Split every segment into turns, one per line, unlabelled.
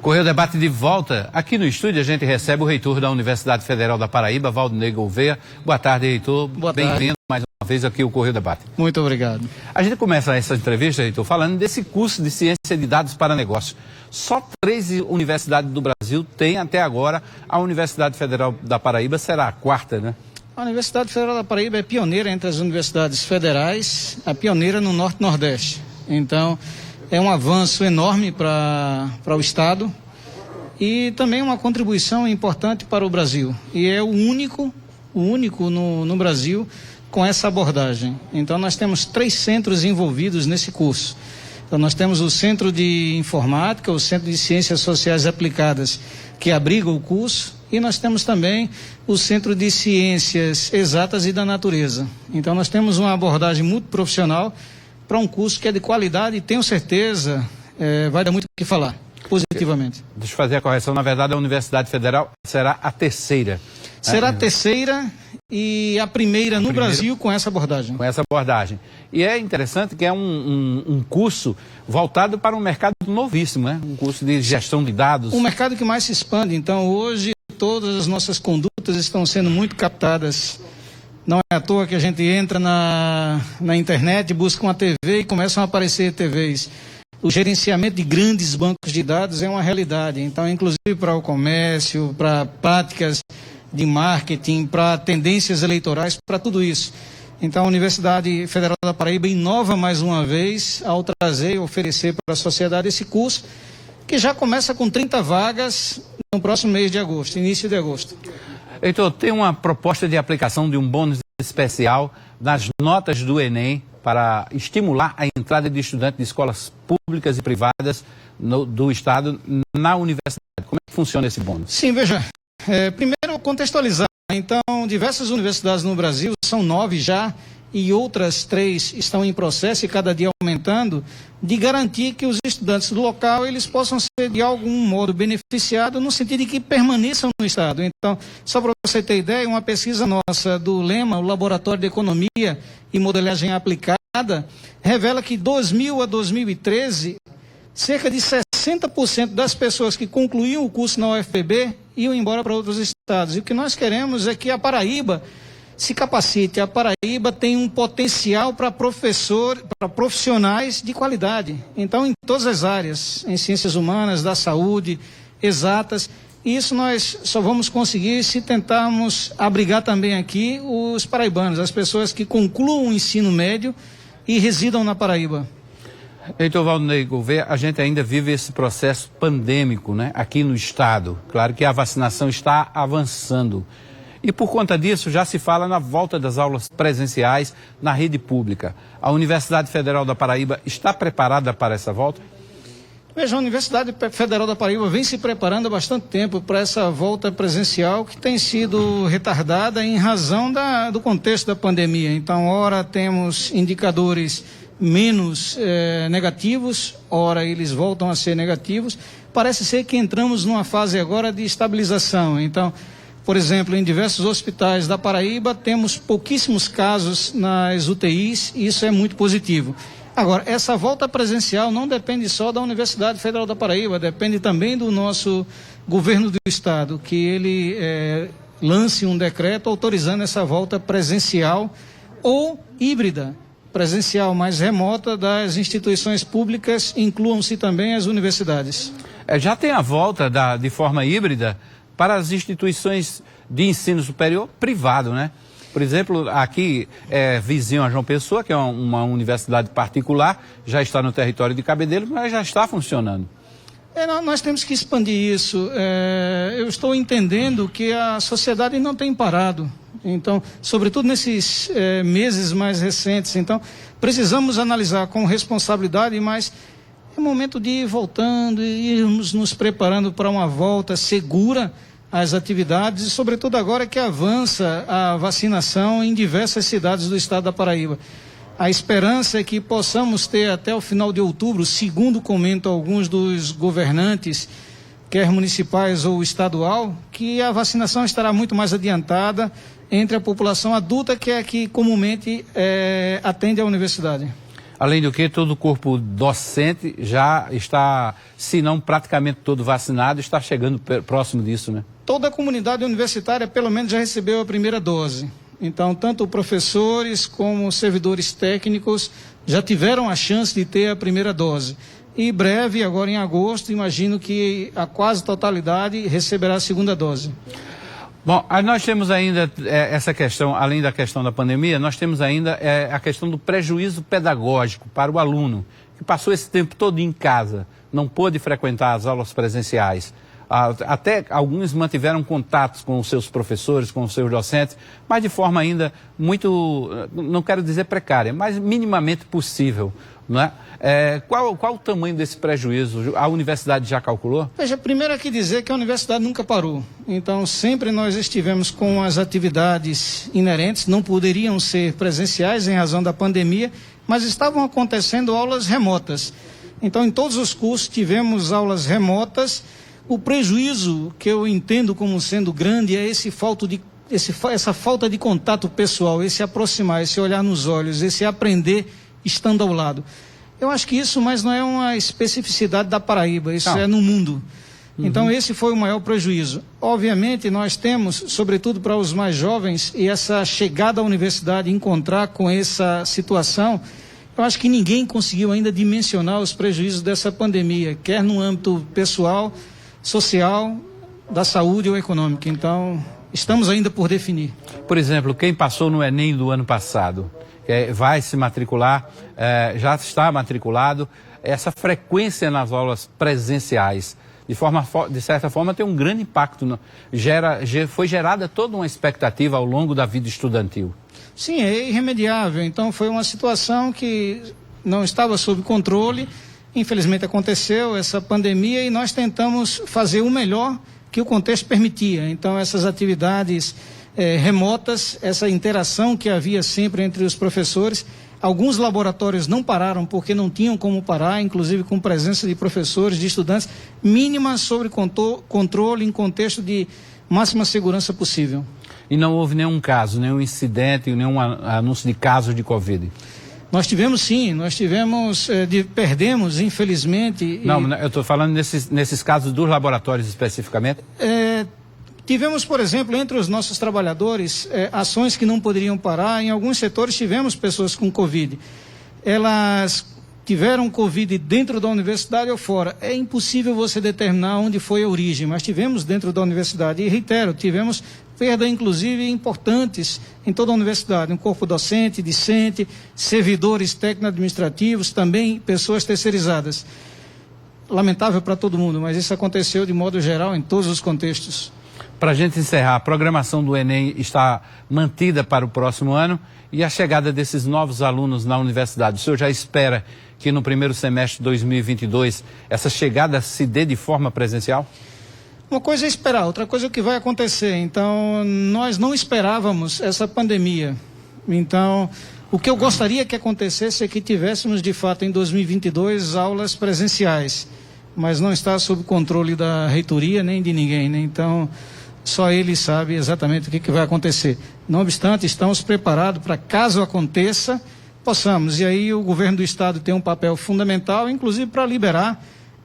Correio Debate de volta. Aqui no estúdio a gente recebe o reitor da Universidade Federal da Paraíba, Valdinei Gouveia. Boa tarde, reitor.
Boa tarde.
Bem-vindo mais uma vez aqui ao Correio Debate.
Muito obrigado.
A gente começa essa entrevista, reitor, falando desse curso de Ciência de Dados para Negócios. Só 13 universidades do Brasil têm até agora. A Universidade Federal da Paraíba será a quarta, né?
A Universidade Federal da Paraíba é pioneira entre as universidades federais, a pioneira no Norte-Nordeste. Então, é um avanço enorme para o Estado e também uma contribuição importante para o Brasil. E é o único no Brasil com essa abordagem. Então, nós temos 3 centros envolvidos nesse curso. Então, nós temos o Centro de Informática, o Centro de Ciências Sociais Aplicadas, que abriga o curso, e nós temos também o Centro de Ciências Exatas e da Natureza. Então, nós temos uma abordagem muito profissional para um curso que é de qualidade e tenho certeza vai dar muito o que falar, positivamente.
Deixa eu fazer a correção, na verdade a Universidade Federal será a terceira.
Será a terceira e a primeira no Brasil com essa abordagem.
Com essa abordagem. E é interessante que é um curso voltado para um mercado novíssimo, né? Um curso de gestão de dados.
Um mercado que mais se expande, então hoje todas as nossas condutas estão sendo muito captadas. Não é à toa que a gente entra na internet, busca uma TV e começam a aparecer TVs. O gerenciamento de grandes bancos de dados é uma realidade. Então, inclusive para o comércio, para práticas de marketing, para tendências eleitorais, para tudo isso. Então, a Universidade Federal da Paraíba inova mais uma vez ao trazer e oferecer para a sociedade esse curso, que já começa com 30 vagas no próximo mês de agosto, início de agosto.
Heitor, tem uma proposta de aplicação de um bônus especial nas notas do Enem para estimular a entrada de estudantes de escolas públicas e privadas do Estado na universidade. Como é que funciona esse bônus?
Sim, veja, primeiro contextualizar. Então, diversas universidades no Brasil, são 9 já, e outras 3 estão em processo e cada dia aumentando, de garantir que os estudantes do local eles possam ser de algum modo beneficiados no sentido de que permaneçam no Estado. Então, só para você ter ideia, uma pesquisa nossa do LEMA, o Laboratório de Economia e Modelagem Aplicada, revela que 2000 a 2013, cerca de 60% das pessoas que concluíam o curso na UFPB iam embora para outros estados. E o que nós queremos é que a Paraíba se capacite. A Paraíba tem um potencial para profissionais de qualidade. Então, em todas as áreas, em ciências humanas, da saúde, exatas. Isso nós só vamos conseguir se tentarmos abrigar também aqui os paraibanos, as pessoas que concluam o ensino médio e residam na Paraíba.
Heitor Valdinei Gouveia, a gente ainda vive esse processo pandêmico, né, aqui no Estado. Claro que a vacinação está avançando. E por conta disso já se fala na volta das aulas presenciais na rede pública. A Universidade Federal da Paraíba está preparada para essa volta?
Veja, a Universidade Federal da Paraíba vem se preparando há bastante tempo para essa volta presencial que tem sido retardada em razão do contexto da pandemia. Então, ora temos indicadores menos negativos, ora eles voltam a ser negativos. Parece ser que entramos numa fase agora de estabilização. Então, por exemplo, em diversos hospitais da Paraíba temos pouquíssimos casos nas UTIs e isso é muito positivo. Agora, essa volta presencial não depende só da Universidade Federal da Paraíba, depende também do nosso governo do Estado, que ele lance um decreto autorizando essa volta presencial ou híbrida, presencial mais remota das instituições públicas, incluam-se também as universidades.
Já tem a volta de forma híbrida para as instituições de ensino superior privado, né? Por exemplo, aqui vizinho a João Pessoa, que é uma universidade particular, já está no território de Cabedelo, mas já está funcionando.
Nós temos que expandir isso. Eu estou entendendo que a sociedade não tem parado. Então, sobretudo nesses meses mais recentes. Então, precisamos analisar com responsabilidade, mas é momento de ir voltando e irmos nos preparando para uma volta segura às atividades e, sobretudo, agora que avança a vacinação em diversas cidades do estado da Paraíba. A esperança é que possamos ter até o final de outubro, segundo comentam alguns dos governantes, quer municipais ou estadual, que a vacinação estará muito mais adiantada entre a população adulta, que é a que comumente atende à universidade.
Além do que, todo o corpo docente já está, se não praticamente todo vacinado, está chegando próximo disso, né?
Toda a comunidade universitária, pelo menos, já recebeu a primeira dose. Então, tanto professores como servidores técnicos já tiveram a chance de ter a primeira dose. E breve, agora em agosto, imagino que a quase totalidade receberá a segunda dose.
Bom, nós temos ainda essa questão, além da questão da pandemia, nós temos ainda a questão do prejuízo pedagógico para o aluno, que passou esse tempo todo em casa, não pôde frequentar as aulas presenciais. Até alguns mantiveram contatos com os seus professores, com os seus docentes, mas de forma ainda muito, não quero dizer precária, mas minimamente possível, não é? Qual o tamanho desse prejuízo? A universidade já calculou?
Veja, primeiro aqui dizer que a universidade nunca parou. Então, sempre nós estivemos com as atividades inerentes, não poderiam ser presenciais em razão da pandemia, mas estavam acontecendo aulas remotas. Então, em todos os cursos tivemos aulas remotas. O prejuízo que eu entendo como sendo grande é essa falta de contato pessoal, esse aproximar, esse olhar nos olhos, esse aprender estando ao lado. Eu acho que isso, mas não é uma especificidade da Paraíba, isso é no mundo. Então, esse foi o maior prejuízo. Obviamente, nós temos, sobretudo para os mais jovens, e essa chegada à universidade, encontrar com essa situação, eu acho que ninguém conseguiu ainda dimensionar os prejuízos dessa pandemia, quer no âmbito pessoal, social, da saúde ou econômica. Então, estamos ainda por definir.
Por exemplo, quem passou no Enem do ano passado, vai se matricular, já está matriculado, essa frequência nas aulas presenciais, de certa forma, tem um grande impacto. Foi gerada toda uma expectativa ao longo da vida estudantil.
Sim, é irremediável. Então, foi uma situação que não estava sob controle. Infelizmente aconteceu essa pandemia e nós tentamos fazer o melhor que o contexto permitia. Então, essas atividades remotas, essa interação que havia sempre entre os professores, alguns laboratórios não pararam porque não tinham como parar, inclusive com presença de professores, de estudantes, mínimas sobre controle em contexto de máxima segurança possível.
E não houve nenhum caso, nenhum incidente, nenhum anúncio de casos de Covid?
Nós tivemos sim, perdemos, infelizmente.
Não, eu estou falando nesses casos dos laboratórios especificamente.
Tivemos, por exemplo, entre os nossos trabalhadores, ações que não poderiam parar. Em alguns setores tivemos pessoas com Covid. Elas tiveram Covid dentro da universidade ou fora. É impossível você determinar onde foi a origem, mas tivemos dentro da universidade. E reitero, tivemos perdas, inclusive, importantes em toda a universidade. Um corpo docente, discente, servidores técnico-administrativos, também pessoas terceirizadas. Lamentável para todo mundo, mas isso aconteceu de modo geral em todos os contextos.
Para a gente encerrar, a programação do Enem está mantida para o próximo ano e a chegada desses novos alunos na universidade. O senhor já espera que no primeiro semestre de 2022 essa chegada se dê de forma presencial?
Uma coisa é esperar, outra coisa é o que vai acontecer. Então, nós não esperávamos essa pandemia. Então, o que eu gostaria que acontecesse é que tivéssemos, de fato, em 2022, aulas presenciais. Mas não está sob controle da reitoria nem de ninguém, né? Então, só ele sabe exatamente o que vai acontecer. Não obstante, estamos preparados para, caso aconteça, possamos. E aí o governo do estado tem um papel fundamental, inclusive para liberar,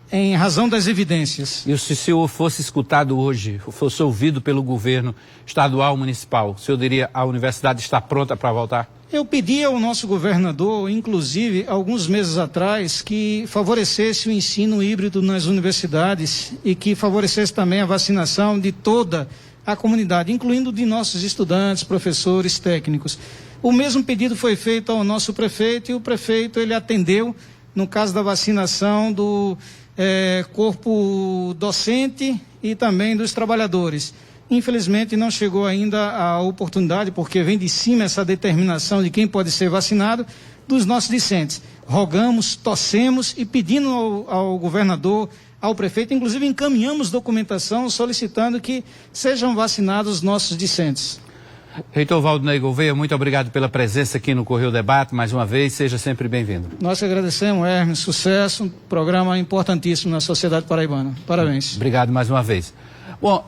em razão das evidências.
E se o senhor fosse escutado hoje, fosse ouvido pelo governo estadual, municipal, o senhor diria a universidade está pronta para voltar?
Eu pedi ao nosso governador, inclusive, alguns meses atrás, que favorecesse o ensino híbrido nas universidades e que favorecesse também a vacinação de toda a comunidade, incluindo de nossos estudantes, professores, técnicos. O mesmo pedido foi feito ao nosso prefeito e o prefeito ele atendeu no caso da vacinação do corpo docente e também dos trabalhadores. Infelizmente não chegou ainda a oportunidade, porque vem de cima essa determinação de quem pode ser vacinado dos nossos discentes. Rogamos, torcemos e pedimos ao governador, ao prefeito, inclusive encaminhamos documentação solicitando que sejam vacinados os nossos discentes.
Reitor Valdinei Gouveia, muito obrigado pela presença aqui no Correio Debate, mais uma vez, seja sempre bem-vindo.
Nós que agradecemos, Hermes, sucesso, um programa importantíssimo na sociedade paraibana. Parabéns.
Obrigado mais uma vez. Bom,